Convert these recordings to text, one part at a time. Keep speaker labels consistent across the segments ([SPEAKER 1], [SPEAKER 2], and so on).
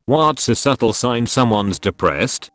[SPEAKER 1] What's a subtle sign someone's depressed?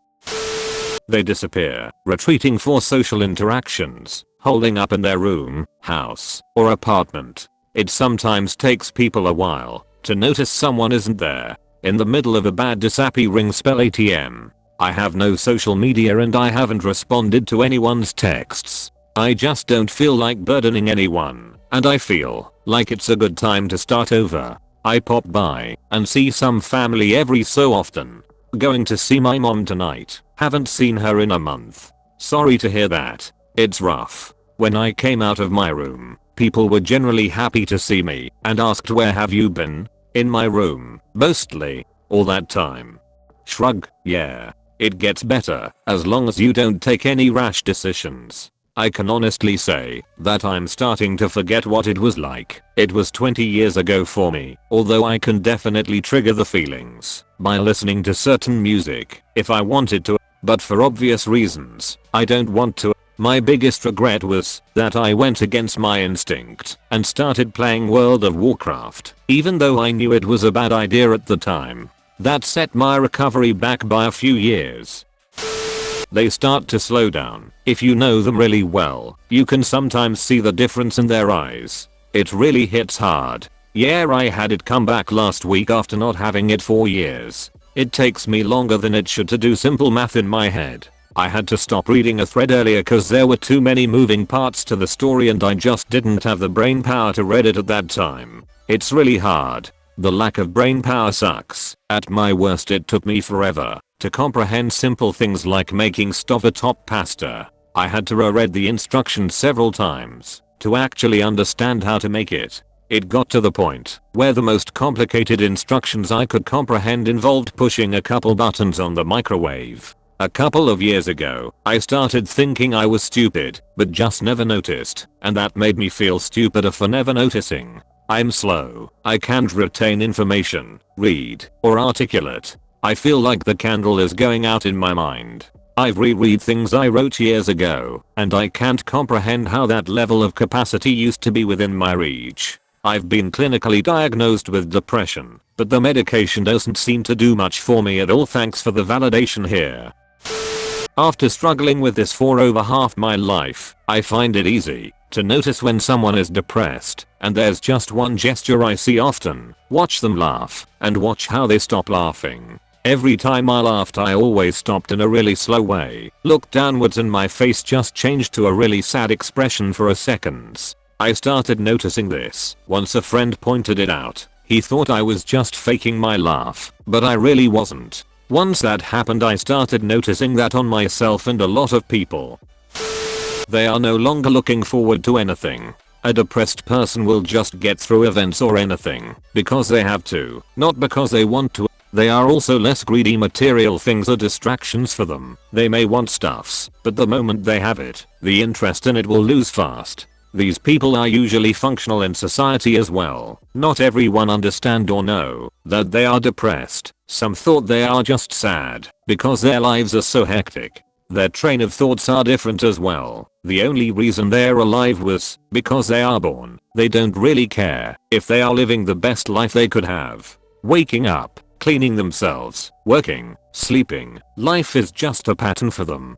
[SPEAKER 1] They disappear, retreating for social interactions, holding up in their room, house, or apartment. It sometimes takes people a while to notice someone isn't there. In the middle of a bad disappearing spell ATM. I have no social media and I haven't responded to anyone's texts. I just don't feel like burdening anyone, and I feel like it's a good time to start over. I pop by and see some family every so often. Going to see my mom tonight. Haven't seen her in a month. Sorry to hear that. It's rough. When I came out of my room, people were generally happy to see me and asked where have you been? In my room, mostly. All that time. Shrug, yeah. It gets better as long as you don't take any rash decisions. I can honestly say that I'm starting to forget what it was like. It was 20 years ago for me, although I can definitely trigger the feelings by listening to certain music if I wanted to, but for obvious reasons, I don't want to. My biggest regret was that I went against my instinct and started playing World of Warcraft, even though I knew it was a bad idea at the time. That set my recovery back by a few years. They start to slow down. If you know them really well, you can sometimes see the difference in their eyes. It really hits hard. Yeah, I had it come back last week after not having it for years. It takes me longer than it should to do simple math in my head. I had to stop reading a thread earlier cause there were too many moving parts to the story and I just didn't have the brain power to read it at that time. It's really hard. The lack of brain power sucks. At my worst it took me forever to comprehend simple things like making stovetop pasta. I had to reread the instructions several times to actually understand how to make it. It got to the point where the most complicated instructions I could comprehend involved pushing a couple buttons on the microwave. A couple of years ago, I started thinking I was stupid, but just never noticed, and that made me feel stupider for never noticing. I'm slow. I can't retain information, read, or articulate. I feel like the candle is going out in my mind. I've reread things I wrote years ago, and I can't comprehend how that level of capacity used to be within my reach. I've been clinically diagnosed with depression, but the medication doesn't seem to do much for me at all. Thanks for the validation here. After struggling with this for over half my life, I find it easy to notice when someone is depressed, and there's just one gesture I see often. Watch them laugh, and watch how they stop laughing. Every time I laughed I always stopped in a really slow way, looked downwards and my face just changed to a really sad expression for a second. I started noticing this once a friend pointed it out. He thought I was just faking my laugh, but I really wasn't. Once that happened I started noticing that on myself and a lot of people. They are no longer looking forward to anything. A depressed person will just get through events or anything because they have to, not because they want to. They are also less greedy. Material things are distractions for them. They may want stuffs, but the moment they have it, the interest in it will lose fast. These people are usually functional in society as well. Not everyone understand or know that they are depressed. Some thought they are just sad because their lives are so hectic. Their train of thoughts are different as well. The only reason they're alive was because they are born. They don't really care if they are living the best life they could have. Waking up, cleaning themselves, working, sleeping, life is just a pattern for them.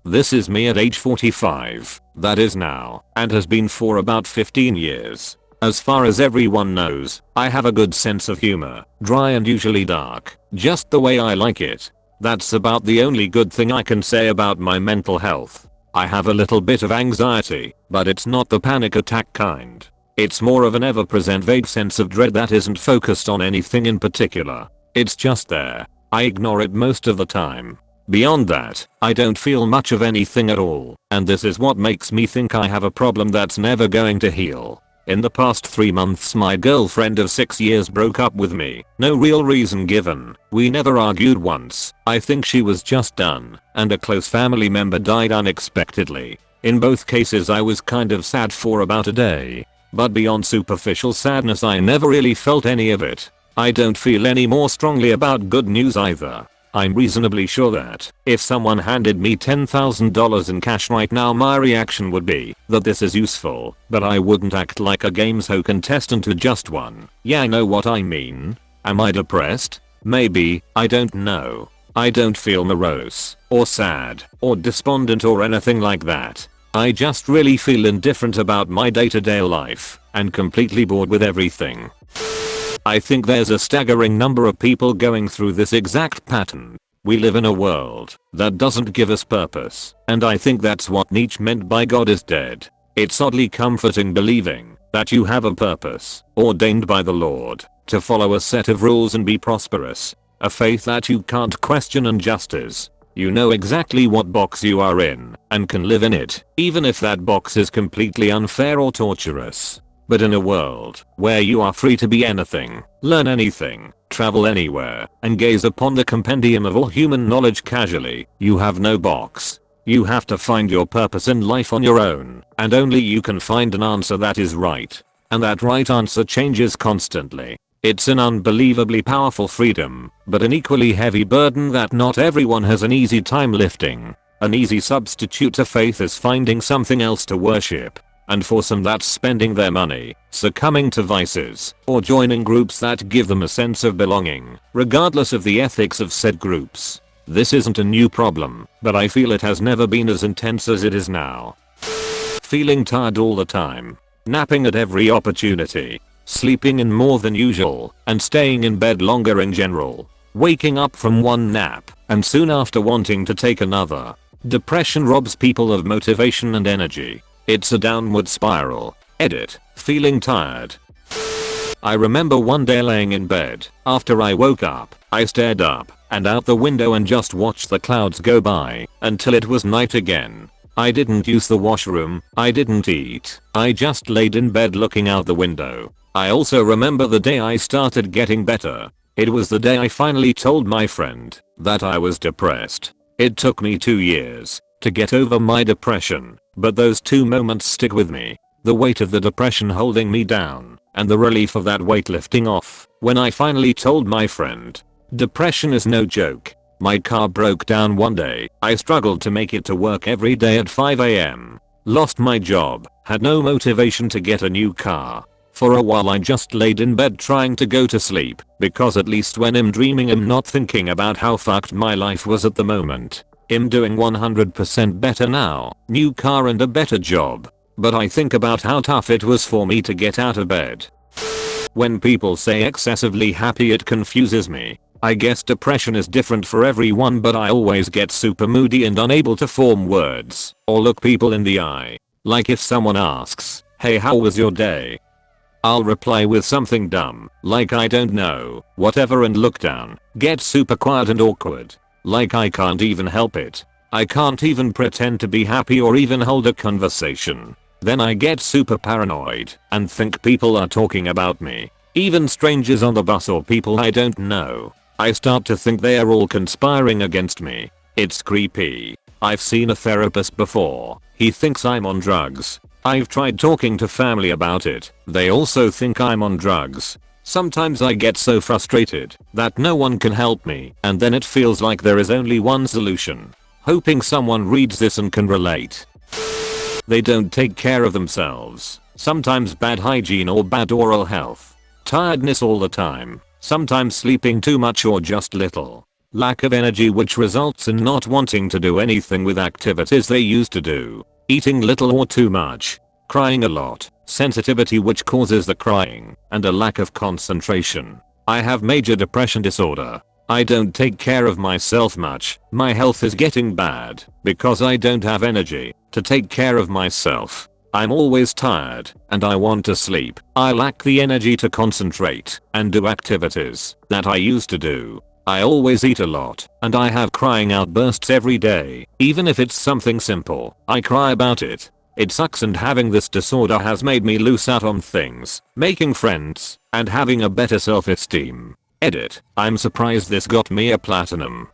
[SPEAKER 1] This is me at age 45, that is now, and has been for about 15 years. As far as everyone knows, I have a good sense of humor, dry and usually dark, just the way I like it. That's about the only good thing I can say about my mental health. I have a little bit of anxiety, but it's not the panic attack kind. It's more of an ever-present vague sense of dread that isn't focused on anything in particular. It's just there. I ignore it most of the time. Beyond that, I don't feel much of anything at all, and this is what makes me think I have a problem that's never going to heal. In the past 3 months my girlfriend of 6 years broke up with me. No real reason given. We never argued once. I think she was just done, and a close family member died unexpectedly. In both cases I was kind of sad for about a day. But beyond superficial sadness I never really felt any of it. I don't feel any more strongly about good news either. I'm reasonably sure that if someone handed me $10,000 in cash right now my reaction would be that this is useful, but I wouldn't act like a game show contestant who just won. Yeah, I know what I mean. Am I depressed? Maybe, I don't know. I don't feel morose, or sad, or despondent or anything like that. I just really feel indifferent about my day-to-day life, and completely bored with everything. I think there's a staggering number of people going through this exact pattern. We live in a world that doesn't give us purpose, and I think that's what Nietzsche meant by God is dead. It's oddly comforting believing that you have a purpose, ordained by the Lord, to follow a set of rules and be prosperous. A faith that you can't question and just is. You know exactly what box you are in, and can live in it, even if that box is completely unfair or torturous. But in a world where you are free to be anything, learn anything, travel anywhere, and gaze upon the compendium of all human knowledge casually, you have no box. You have to find your purpose in life on your own, and only you can find an answer that is right. And that right answer changes constantly. It's an unbelievably powerful freedom, but an equally heavy burden that not everyone has an easy time lifting. An easy substitute to faith is finding something else to worship. And for some that's spending their money, succumbing to vices, or joining groups that give them a sense of belonging, regardless of the ethics of said groups. This isn't a new problem, but I feel it has never been as intense as it is now. Feeling tired all the time. Napping at every opportunity. Sleeping in more than usual, and staying in bed longer in general. Waking up from one nap, and soon after wanting to take another. Depression robs people of motivation and energy. It's a downward spiral. Edit. Feeling tired. I remember one day laying in bed. After I woke up, I stared up and out the window and just watched the clouds go by until it was night again. I didn't use the washroom. I didn't eat. I just laid in bed looking out the window. I also remember the day I started getting better. It was the day I finally told my friend that I was depressed. It took me 2 years to get over my depression, but those 2 moments stick with me. The weight of the depression holding me down, and the relief of that weight lifting off when I finally told my friend. Depression is no joke. My car broke down one day. I struggled to make it to work every day at 5 AM. Lost my job, had no motivation to get a new car. For a while I just laid in bed trying to go to sleep, because at least when I'm dreaming I'm not thinking about how fucked my life was at the moment. I'm doing 100% better now, new car and a better job. But I think about how tough it was for me to get out of bed. When people say excessively happy it confuses me. I guess depression is different for everyone, but I always get super moody and unable to form words or look people in the eye. Like if someone asks, "Hey, how was your day?" I'll reply with something dumb, like I don't know, whatever, and look down, get super quiet and awkward. Like I can't even help it. I can't even pretend to be happy or even hold a conversation. Then I get super paranoid and think people are talking about me. Even strangers on the bus or people I don't know. I start to think they are all conspiring against me. It's creepy. I've seen a therapist before. He thinks I'm on drugs. I've tried talking to family about it. They also think I'm on drugs. Sometimes I get so frustrated that no one can help me, and then it feels like there is only one solution. Hoping someone reads this and can relate. They don't take care of themselves. Sometimes bad hygiene or bad oral health. Tiredness all the time. Sometimes sleeping too much or just little. Lack of energy, which results in not wanting to do anything with activities they used to do. Eating little or too much. Crying a lot. Sensitivity, which causes the crying. And a lack of concentration. I have major depression disorder. I don't take care of myself much. My health is getting bad because I don't have energy to take care of myself. I'm always tired and I want to sleep. I lack the energy to concentrate and do activities that I used to do. I always eat a lot and I have crying outbursts every day. Even if it's something simple, I cry about it. It sucks, and having this disorder has made me lose out on things, making friends, and having a better self-esteem. Edit. I'm surprised this got me a platinum.